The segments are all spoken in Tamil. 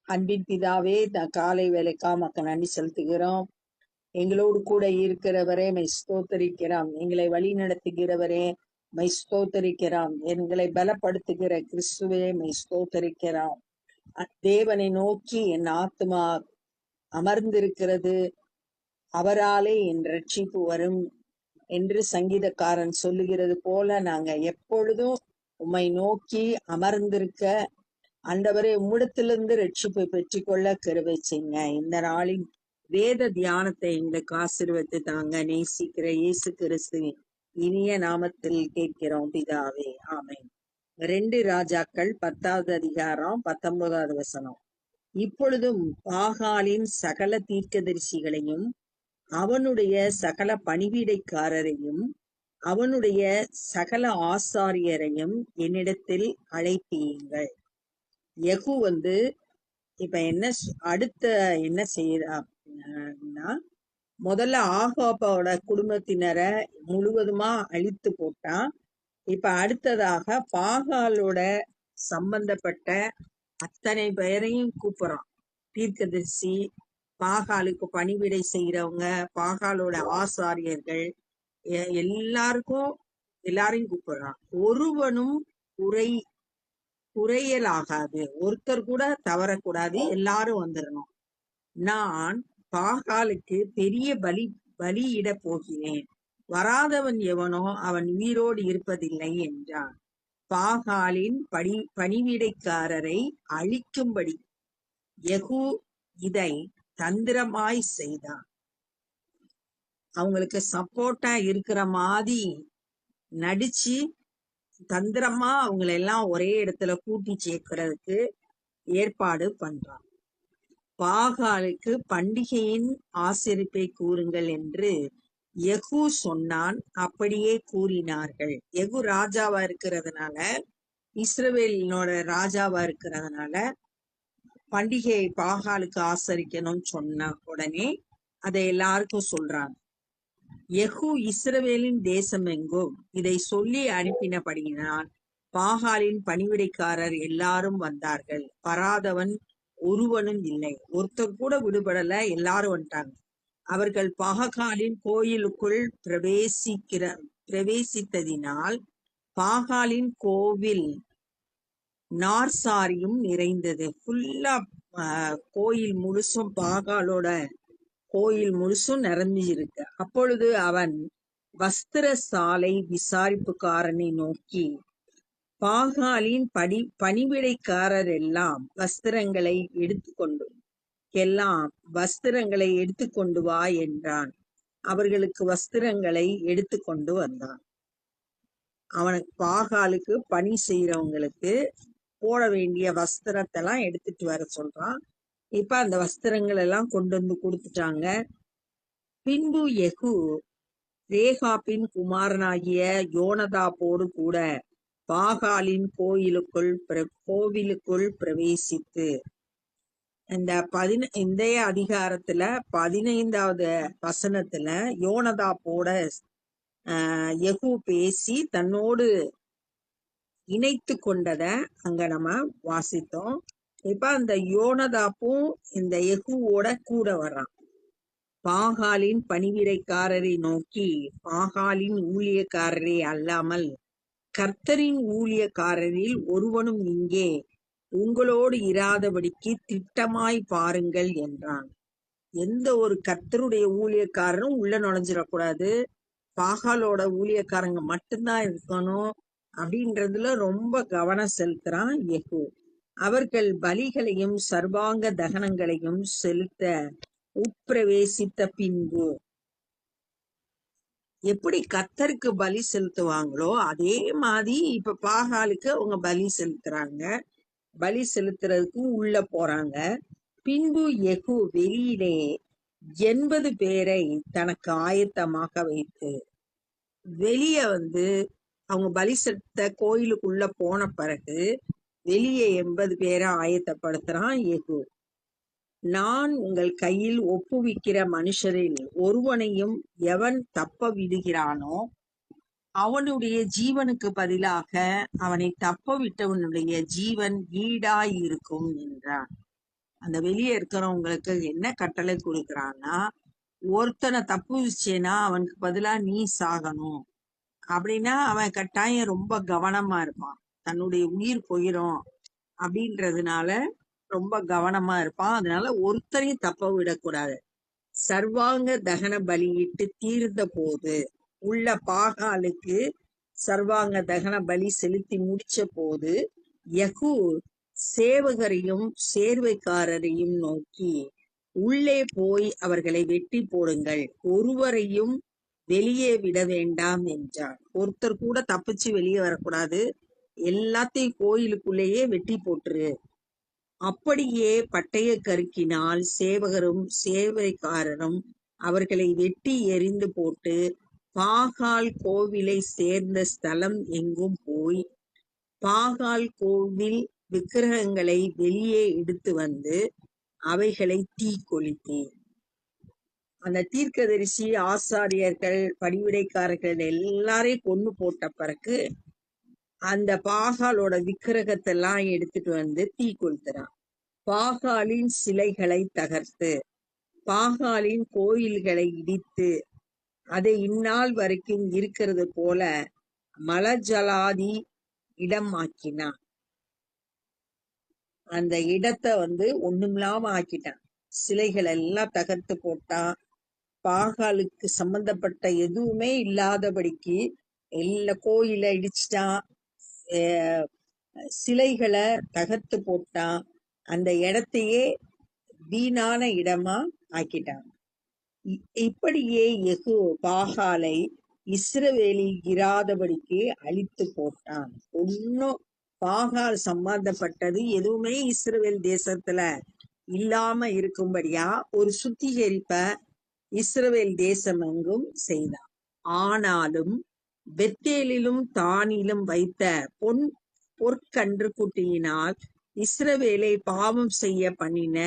அன்பின் பிதாவே, காலை வேலைக்காக மக்கள் நன்றி செலுத்துகிறோம். எங்களோடு கூட இருக்கிறவரே மை ஸ்தோத்தரிக்கிறோம். எங்களை வழி நடத்துகிறவரே மை ஸ்தோத்தரிக்கிறோம். எங்களை பலப்படுத்துகிற கிறிஸ்துவே மை ஸ்தோத்தரிக்கிறோம். தேவனை நோக்கி என் ஆத்மா அமர்ந்திருக்கிறது, அவராலே என் ரட்சிப்பு வரும் என்று சங்கீதக்காரன் சொல்லுகிறது போல நாங்க எப்பொழுதும் உம்மை நோக்கி அமர்ந்திருக்க ஆண்டவரே உம்மிடத்திலிருந்து ரட்சிப்பை பெற்றுக்கொள்ள கிருபை செய்யுங்க. இந்த நாளின் வேத தியானத்தை எங்களுக்கு ஆசீர்வதித்து தாங்க. நேசிக்கிற இயேசு கிறிஸ்துவின் இனிய நாமத்தில் கேட்கிறோம் பிதாவே, ஆமென். 2 ராஜாக்கள் 10வது அதிகாரம் 19வது வசனம். இப்பொழுதும் பாகாலின் சகல தீர்க்கதரிசிகளையும் அவனுடைய சகல பணிவிடைக்காரரையும் அவனுடைய சகல ஆசாரியரையும் என்னிடத்தில் அழைப்பீங்கள். யெகூ இப்ப அடுத்த என்ன செய்யறான்னா, முதல்ல ஆகாபோட குடும்பத்தினரை முழுவதுமா அழித்து போட்டான். இப்ப அடுத்ததாக பாகாலோட சம்பந்தப்பட்ட அத்தனை பேரையும் கூப்பிடுறான். தீர்க்கதரிசி, பாகாலுக்கு பணிவிடை செய்யறவங்க, பாகாலோட ஆசாரியர்கள், எல்லாரையும் கூப்பிடுறான். ஒருவனும் குறையலாகாது, ஒருத்தர் கூட தவறக்கூடாது, எல்லாரும் வந்துடணும். நான் பாகாலுக்கு பெரிய பலியிட போகிறேன், வராதவன் எவனோ அவன் உயிரோடு இருப்பதில்லை என்றான். பாகாலின் பணிவிடைக்காரரை அழிக்கும்படி யெகூ இதை தந்திரமாய் செய்தான். அவங்களுக்கு சப்போர்ட்டா இருக்கிற மாதிரி நடிச்சு தந்திரமா அவங்களை எல்லாம் ஒரே இடத்துல கூட்டி சேர்க்கிறதுக்கு ஏற்பாடு பண்றான். பாகாலுக்கு பண்டிகையின் ஆசரிப்பை கூறுங்கள் என்று யெகூ சொன்னான். அப்படியே கூறினார்கள். யெகூ ராஜாவா இருக்கிறதுனால, இஸ்ரவேலினோட ராஜாவா இருக்கிறதுனால பண்டிகையை பாகாலுக்கு ஆசரிக்கணும்னு சொன்ன உடனே அதை எல்லாருக்கும் சொல்றாங்க. யெகூ இஸ்ரவேலின் தேசம் எங்கும் இதை சொல்லி அனுப்பினபடியினால் பாகாலின் பணிவிடைக்காரர் எல்லாரும் வந்தார்கள். வராதவன் ஒருவனும் இல்லை, ஒருத்தர் கூட விடுபடல, எல்லாரும் வந்துட்டாங்க. அவர்கள் பாகாலின் கோயிலுக்குள் பிரவேசித்ததினால் பாகாலின் கோவில் நார்சாரியும் நிறைந்தது. ஃபுல்லா கோயில் முழுசும், பாகாலோட கோயில் முழுசும் நிறைஞ்சிருக்கு. அப்பொழுது அவன் வஸ்திர சாலை விசாரிப்புக்காரனை நோக்கி, பாகாலின் பணிவிடைக்காரர் எல்லாம் வஸ்திரங்களை எடுத்துக்கொண்டு வா என்றான். அவர்களுக்கு வஸ்திரங்களை எடுத்துக்கொண்டு வந்தான். அவனுக்கு பாகாலுக்கு பணி செய்யறவங்களுக்கு போட வேண்டிய வஸ்திரத்தை எல்லாம் எடுத்துட்டு வர சொல்றான். இப்ப அந்த வஸ்திரங்கள் எல்லாம் கொண்டு வந்து கொடுத்துட்டாங்க. பின்பு யெகூ ரேகாபின் குமாரனாகிய யோனதாபோடு கூட பாகாலின் கோவிலுக்குள் பிரவேசித்து, இந்த அதிகாரத்துல 15வது வசனத்துல யோனதாபோட யெகூ பேசி தன்னோடு இணைத்து கொண்டத அங்க நம்ம வாசித்தோம். இப்ப அந்த யோனதாப்பும் இந்த யெகூவோட கூட வர்றான். பாகாலின் பணிவிடைக்காரரை நோக்கி, பாகாலின் ஊழியக்காரரே அல்லாமல் கர்த்தரின் ஊழியக்காரரில் ஒருவனும் இங்கே உங்களோடு இராதபடிக்கு திட்டமாய் பாருங்கள் என்றான். எந்த ஒரு கர்த்தருடைய ஊழியக்காரரும் உள்ள நுழைஞ்சிடக்கூடாது, பாகாலோட ஊழியக்காரங்க மட்டும்தான் இருக்கணும் அப்படின்றதுல ரொம்ப கவனம் செலுத்துறான் யெகூ. அவர்கள் பலிகளையும் சர்வாங்க தகனங்களையும் செலுத்த உட்பிரவேசித்த பின்பு, எப்படி கர்த்தருக்கு பலி செலுத்துவாங்களோ அதே மாதிரி இப்ப பாகாலுக்கு அவங்க பலி செலுத்துறாங்க. பலி செலுத்துறதுக்கு உள்ள போறாங்க. பின்பு யெகூ வெளியிலே 80 பேரை தனக்கு ஆயத்தமாக வைத்து, வெளிய அவங்க பலி செலுத்த கோயிலுக்குள்ள போன பிறகு வெளியே 80 பேரை ஆயத்தப்படுத்துறான் யெகூ. நான் உங்கள் கையில் ஒப்புவிக்கிற மனுஷரில் ஒருவனையும் எவன் தப்ப விடுகிறானோ அவனுடைய ஜீவனுக்கு பதிலாக அவனை தப்ப விட்டவனுடைய ஜீவன் ஈடாயிருக்கும் என்றான். அந்த வெளியே இருக்கிறவங்களுக்கு என்ன கட்டளை கொடுக்குறான்னா, ஒருத்தனை தப்பு வச்சேன்னா அவனுக்கு பதிலா நீ சாகணும் அப்படின்னா அவன் கட்டாயம் ரொம்ப கவனமா இருப்பான். தன்னுடைய உயிர் போயிரும் அப்படின்றதுனால ரொம்ப கவனமா இருப்பான். அதனால ஒருத்தரையும் தப்ப விடக்கூடாது. சர்வாங்க தகன பலியிட்டு தீர்ந்த போது உள்ள பாகாலுக்கு சர்வாங்க தகன பலி செலுத்தி முடிச்ச போது யெகூ சேவகரையும் சேர்வைக்காரரையும் நோக்கி, உள்ளே போய் அவர்களை வெட்டி போடுங்கள், ஒருவரையும் வெளியே விட வேண்டாம் என்றான். ஒருத்தர் கூட தப்பிச்சு வெளியே வரக்கூடாது, எல்லாத்தையும் கோயிலுக்குள்ளேயே வெட்டி போட்டுரு. அப்படியே பட்டய கருக்கினால் சேவகரும் சேவைக்காரரும் அவர்களை வெட்டி எறிந்து போட்டு பாகால் கோவிலை சேர்ந்த ஸ்தலம் எங்கும் போய் பாகால் கோவில் விக்கிரகங்களை வெளியே எடுத்து வந்து அவைகளை தீ கொளுத்தேன். அந்த தீர்க்கதரிசி, ஆசாரியர்கள், பணிவிடைக்காரர்கள் எல்லாரையும் கொண்டு போட்ட பிறகு அந்த பாகாலோட விக்கிரகத்தெல்லாம் எடுத்துட்டு வந்து தீ கொளுத்துறான். பாகாலின் சிலைகளை தகர்த்து பாகாலின் கோயில்களை இடித்து அதை இந்நாள் வரைக்கும் இருக்கிறது போல மலஜலாதி இடம் ஆக்கினான். அந்த இடத்தை ஒண்ணுமில்லாம ஆக்கிட்டான். சிலைகள் எல்லாம் தகர்த்து போட்டான். பாகாலுக்கு சம்பந்தப்பட்ட எதுவுமே இல்லாதபடிக்கு எல்லா கோயிலை இடிச்சிட்டான். சிலைகளை தகர்த்து போட்டான். அந்த இடத்தையே வீணான இடமா ஆக்கிட்டான். இப்படியே யெகூ பாகாலை இஸ்ரவேலில் இராதபடிக்கு அழித்து போட்டான். ஒன்னும் பாகால் சம்பந்தப்பட்டது எதுவுமே இஸ்ரவேல் தேசத்துல இல்லாம இருக்கும்படியா ஒரு சுத்திகரிப்ப இஸ்ரவேல் தேசம் எங்கும் செய்தான். ஆனாலும் பெத்தேலிலும் தானிலும் வைத்த பொற்கன்று குட்டியினால் இஸ்ரவேலை பாவம் செய்ய பண்ணின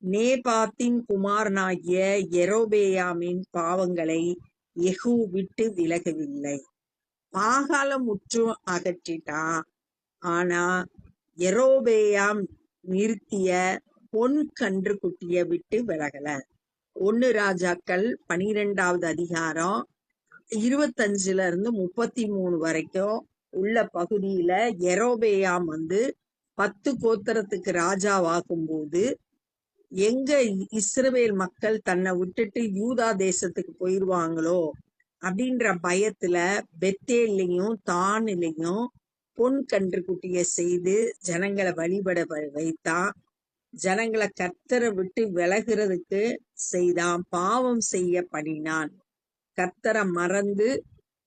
நேபாத்தின் குமாரனாகிய யெரொபெயாமின் பாவங்களை யெகூ விட்டு விலகவில்லை. பாகாலம் முற்றும் அகற்றிட்டான். ஆனா யெரொபெயாம் நிறுத்திய பொன் கன்று குட்டிய விட்டு விலகல. 1 ராஜாக்கள் 12வது அதிகாரம் 25 இருந்து 33 வரைக்கும் உள்ள பகுதியில யெரொபெயாம் 10 கோத்திரத்துக்கு ராஜாவாகும் போது எங்க இஸ்ரவேல் மக்கள் தன்னை விட்டுட்டு யூதா தேசத்துக்கு போயிருவாங்களோ அப்படின்ற பயத்துல பெத்தேல்லையும் தானிலையும் பொன் கன்று குட்டிய செய்து ஜனங்களை வழிபட வைத்தான். ஜனங்களை கர்த்தரை விட்டு விலகிறதுக்கு செய்தான். பாவம் செய்ய பண்ணினான். கர்த்தரை மறந்து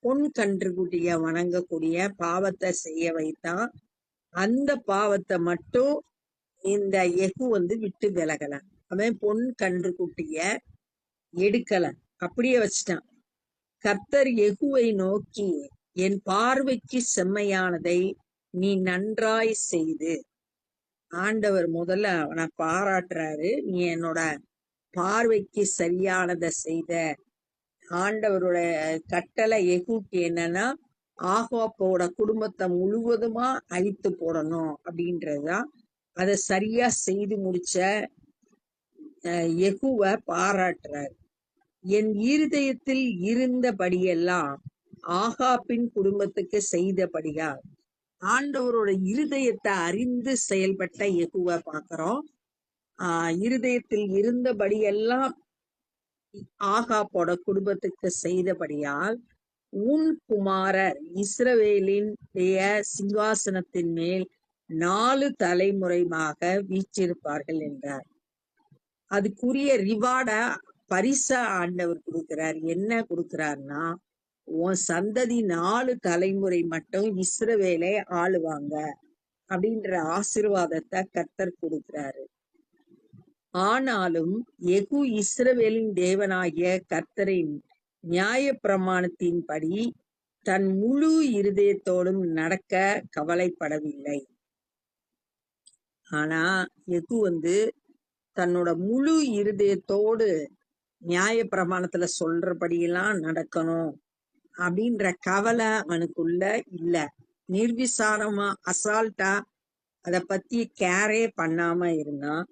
பொன் கன்று குட்டிய வணங்கக்கூடிய பாவத்தை செய்ய வைத்தான். அந்த பாவத்தை மட்டும் இந்த யெகூ விட்டு விலகல. அவன் பொன் கன்று குட்டிய எடுக்கல, அப்படியே வச்சுட்டான். கர்த்தர் யெகூவை நோக்கி, என் பார்வைக்கு செம்மையானதை நீ நன்றாய் செய்து. ஆண்டவர் முதல்ல அவனை பாராட்டுறாரு. நீ என்னோட பார்வைக்கு சரியானதை செய்த. ஆண்டவரோட கட்டளை யெகூக்கு என்னன்னா, ஆகாப்போட குடும்பத்தை முழுவதுமா அழித்து போடணும் அப்படின்றதுதான். அதை சரியா செய்து முடிச்ச யெகூவை பாராட்டுறார். என் இருதயத்தில் இருந்தபடியெல்லாம் ஆகாப்பின் குடும்பத்துக்கு செய்தபடியால் ஆண்டவரோட இருதயத்தை அறிந்து செயல்பட்ட யெகூவை பார்க்கிறோம். இருதயத்தில் இருந்தபடியெல்லாம் ஆகாப்போட குடும்பத்துக்கு செய்தபடியால் உன் குமாரர் இஸ்ரவேலின் சிங்காசனத்தின் மேல் 4 தலைமுறையாக வீற்றிருப்பார்கள் என்றார். அதுக்குரிய ரிவார்ட பரிசா ஆண்டவர் கொடுக்கிறார். என்ன கொடுக்கிறார்னா, உன் சந்ததி 4 தலைமுறை மட்டும் இஸ்ரவேலை ஆளுவாங்க அப்படின்ற ஆசீர்வாதத்தை கர்த்தர் கொடுக்கிறாரு. ஆனாலும் யெகூ இஸ்ரவேலின் தேவனாகிய கர்த்தரின் நியாய பிரமாணத்தின்படி தன் முழு இருதயத்தோடும் நடக்க கவலைப்படவில்லை. ஆனா யெகூ தன்னோட முழு இருதயத்தோடு நியாய பிரமாணத்துல சொல்றபடியெல்லாம் நடக்கணும் அப்படின்ற கவலை அவனுக்குள்ள இல்ல. நிர்விசாரமா அசால்ட்டா அத பத்தி கேரே பண்ணாம இருந்தான்.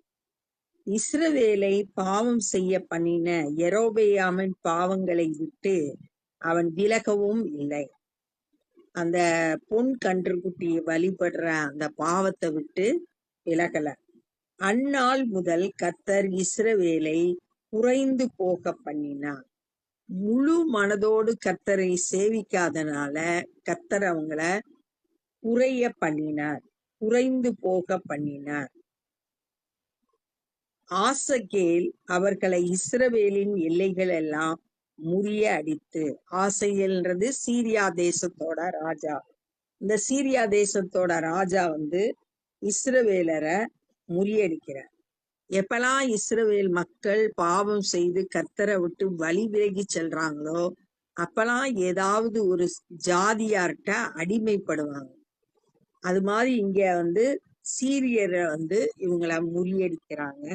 இஸ்ரவேலை பாவம் செய்ய பண்ணின யெரொபெயாமின் பாவங்களை விட்டு அவன் விலகவும் இல்லை. அந்த பொன் கன்றுக்குட்டியை வழிபடுற அந்த பாவத்தை விட்டு விலகல. அந்நாள் முதல் கர்த்தர் இஸ்ரவேலை குறைந்து போக பண்ணினார். முழு மனதோடு கர்த்தரை சேவிக்காதனால கர்த்தர் அவங்கள குறைய பண்ணினார், குறைந்து போக பண்ணினார். ஆசகேல் அவர்களை இஸ்ரவேலின் எல்லைகள் எல்லாம் முறிய அடித்து, ஆசகேல்ன்றது சீரியா தேசத்தோட ராஜா. இந்த சீரியா தேசத்தோட ராஜா இஸ்ரவேலரை முறியடிக்கிறார். எப்பெல்லாம் இஸ்ரவேல் மக்கள் பாவம் செய்து கர்த்தரை விட்டு வழி விலகி செல்றாங்களோ அப்பெல்லாம் ஏதாவது ஒரு ஜாதியார்கிட்ட அடிமைப்படுவாங்க. அது மாதிரி இங்க சீரியரை இவங்களை முறியடிக்கிறாங்க.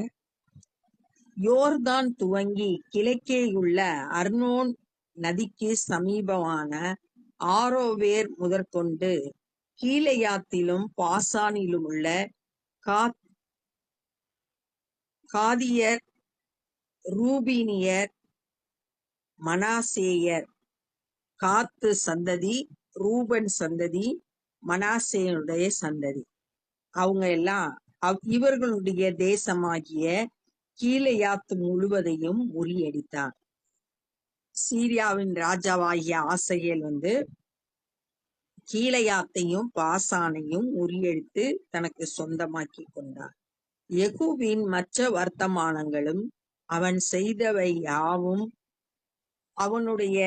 யோர்தான் துவங்கி கிழக்கே உள்ள அர்னோன் நதிக்கு சமீபமான ஆரோவேர் முதற்கொண்டு கீலேயாத்திலும் பாசானிலும் உள்ள காதியர், ரூபீனியர், மனாசேயர், காத்து சந்ததி, ரூபன் சந்ததி, மனாசேயனுடைய சந்ததி, அவங்க எல்லாம் இவர்களுடைய தேசமாகிய கீலேயாத்து முழுவதையும் முறியடித்தார். சீரியாவின் ராஜாவாகிய ஆசகேல் கீலேயாத்தையும் பாசானையும் முறியடித்து தனக்கு சொந்தமாக்கி கொண்டார். யெகூவின் மற்ற வர்த்தமானங்களும் அவன் செய்தவை யாவும் அவனுடைய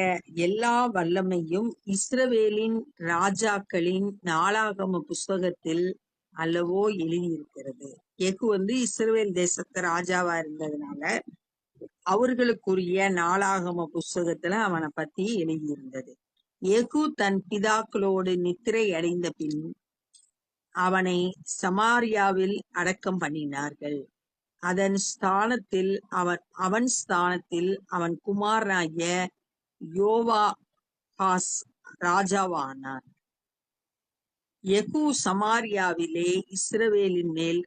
எல்லா வல்லமையும் இஸ்ரவேலின் ராஜாக்களின் நாளாகம புஸ்தகத்தில் அல்லவோ எழுதியிருக்கிறது. யெகூ இஸ்ரவேல் தேசத்து ராஜாவா இருந்ததுனால அவர்களுக்குரிய நாளாகம புஸ்தகத்துல அவனை பத்தி எழுதியிருந்தது. யெகூ தன் பிதாக்களோடு நித்திரை அடைந்த பின் அவனை சமாரியாவில் அடக்கம் பண்ணினார்கள். அவன் ஸ்தானத்தில் அவன் குமாரனாகிய யோவாகாஸ் ராஜாவானார். யெகூ சமாரியாவிலே இஸ்ரவேலின் மேல்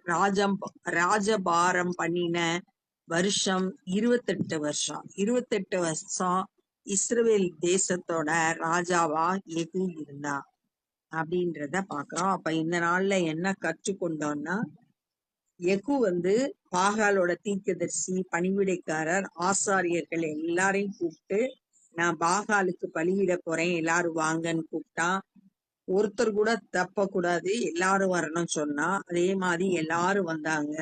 ராஜபாரம் பண்ணின வருஷம் 28 வருஷம். 28 வருஷம் இஸ்ரவேல் தேசத்தோட ராஜாவா யெகூ இருந்தா அப்படின்றத பாக்குறோம். அப்ப இந்த நாள்ல என்ன கற்றுக்கொண்டோம்னா, யெகூ பாகாலோட தீர்க்கதரிசி, பணிவிடைக்காரர், ஆசாரியர்கள் எல்லாரையும் கூப்பிட்டு நான் பாகாலுக்கு பலியிட போறேன் எல்லாரும் வாங்கன்னு கூப்பிட்டா, ஒருத்தர் கூட தப்ப கூடாது, எல்லாரும் வரணும்னு சொன்னா. அதே மாதிரி எல்லாரும் வந்தாங்க.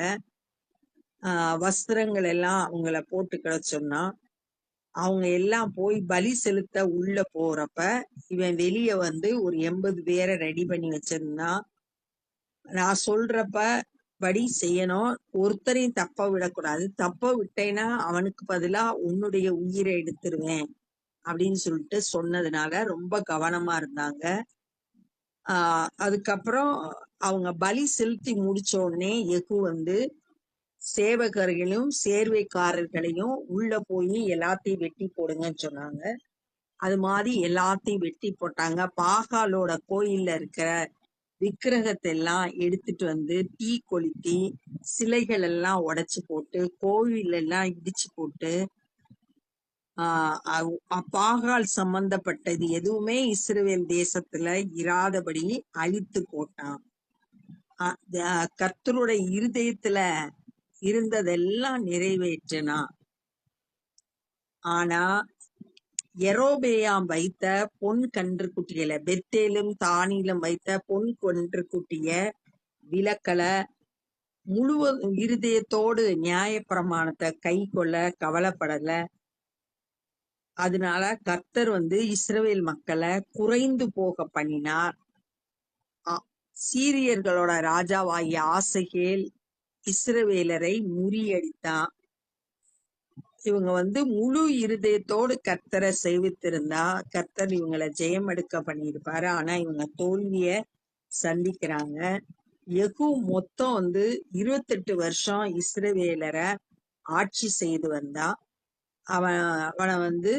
வஸ்திரங்கள் எல்லாம் அவங்கள போட்டுக்கிட சொன்னா. அவங்க எல்லாம் போய் பலி செலுத்த உள்ள போறப்ப இவன் வெளிய ஒரு 80 பேரை ரெடி பண்ணி வச்சிருந்தான். நான் சொல்றப்ப படி செய்யணும், ஒருத்தரையும் தப்ப விடக்கூடாது, தப்ப விட்டேன்னா அவனுக்கு பதிலா உன்னுடைய உயிரை எடுத்துருவேன் அப்படின்னு சொல்லிட்டு சொன்னதுனால ரொம்ப கவனமா இருந்தாங்க. அதுக்கப்புறம் அவங்க பலி செலுத்தி முடிச்ச உடனே யெகூ சேவகர்களையும் சேர்வைக்காரர்களையும் உள்ள போய் எல்லாத்தையும் வெட்டி போடுங்கன்னு சொன்னாங்க. அது மாதிரி எல்லாத்தையும் வெட்டி போட்டாங்க. பாகாலோட கோயில்ல இருக்கிற விக்கிரகத்தை எல்லாம் எடுத்துட்டு தீ கொளுத்தி சிலைகள் எல்லாம் உடைச்சு போட்டு கோவில் எல்லாம் இடிச்சு போட்டு பாகால் சம்பந்தப்பட்டது எதுவுமே இஸ்ரவேல் தேசத்துல இராதபடி அழித்து போட்டான். கர்த்தருடைய இருதயத்துல இருந்ததெல்லாம் நிறைவேற்றினா. ஆனா யெரொபெயாம் வைத்த பொன் கன்று குட்டிகளை, பெத்தேலும் தானிலும் வைத்த பொன் கன்று குட்டிய விலக்கல, முழுவதும் இருதயத்தோடு நியாயப்பிரமாணத்தை கை கொள்ள கவலைப்படல. அதனால கர்த்தர் இஸ்ரவேல் மக்களை குறைந்து போக பண்ணினார். சீரியர்களோட ராஜாவாகிய ஆசகேல் இஸ்ரவேலரை முறியடித்தான். இவங்க முழு இருதயத்தோடு கர்த்தரை சேவித்திருந்தா கர்த்தர் இவங்களை ஜெயம் எடுக்க பண்ணியிருப்பாரு. ஆனா இவங்க தோல்விய சந்திக்கிறாங்க. யெகூ மொத்தம் 28 வருஷம் இஸ்ரவேலரை ஆட்சி செய்து வந்தா. அவனை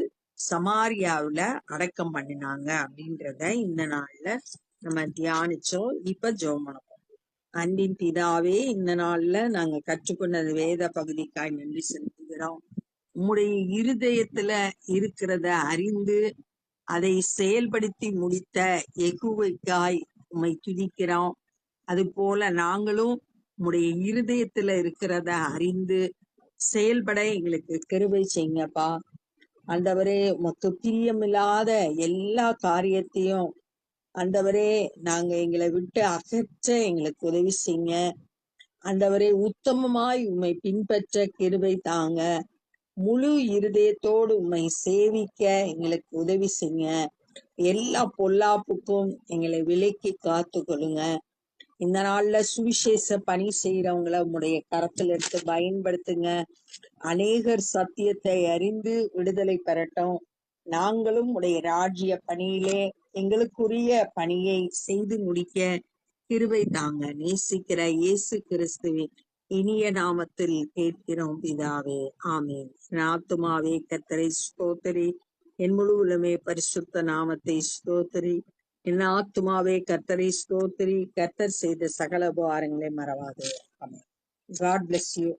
சமாரியாவுல அடக்கம் பண்ணினாங்க அப்படின்றத இந்த நாள்ல நம்ம தியானிச்சோம். இப்ப ஜெபம் பண்ண போறோம். அன்பின் பிதாவே, இந்த நாள்ல நாங்க கற்றுக்கொண்ட அந்த வேத பகுதிக்காய் நன்றி செலுத்துகிறோம். உம்முடைய இருதயத்துல இருக்கிறத அறிந்து அதை செயல்படுத்தி முடித்த யெகோவாக்காய் உம்மை துதிக்கிறோம். அது போல நாங்களும் உம்முடைய இருதயத்துல இருக்கிறத அறிந்து செயல்பட எங்களுக்கு கிருபை செய்யுங்கப்பா. ஆண்டவரே, உமக்கு பிரியமில்லாத எல்லா காரியத்தையும் ஆண்டவரே நாங்க எங்களை விட்டு அகற்ற எங்களுக்கு உதவி செய்யுங்க. ஆண்டவரே, உத்தமமாய் உம்மை பின்பற்ற கிருபை தாங்க. முழு இருதயத்தோடு உம்மை சேவிக்க எங்களுக்கு உதவி செய்யுங்க. எல்லா பொல்லாப்புக்கும் எங்களை விலக்கி காத்து கொள்ளுங்க. இந்த நாள்ல சுவிசேஷ பணி செய்யறவங்கள உம்முடைய கரத்துல எடுத்து பயன்படுத்துங்க. அநேகர் சத்தியத்தை அறிந்து விடுதலை பெறட்டும். நாங்களும் உடைய ராஜ்ய பணியிலே எங்களுக்குரிய பணியை செய்து முடிக்க கிருபை தாங்க. நேசிக்கிற இயேசு கிறிஸ்துவின் இனிய நாமத்தில் கேட்கிறோம் பிதாவே, ஆமீன். என் ஆத்துமாவே கர்த்தரை ஸ்தோத்திரி, என் முழு உள்ளமே பரிசுத்த நாமத்தை ஸ்தோத்திரி. என் ஆத்துமாவே கர்த்தரை ஸ்தோத்திரி, கர்த்தர் செய்த சகல உபகாரங்களை மறவாதே. ஆமென். God bless you.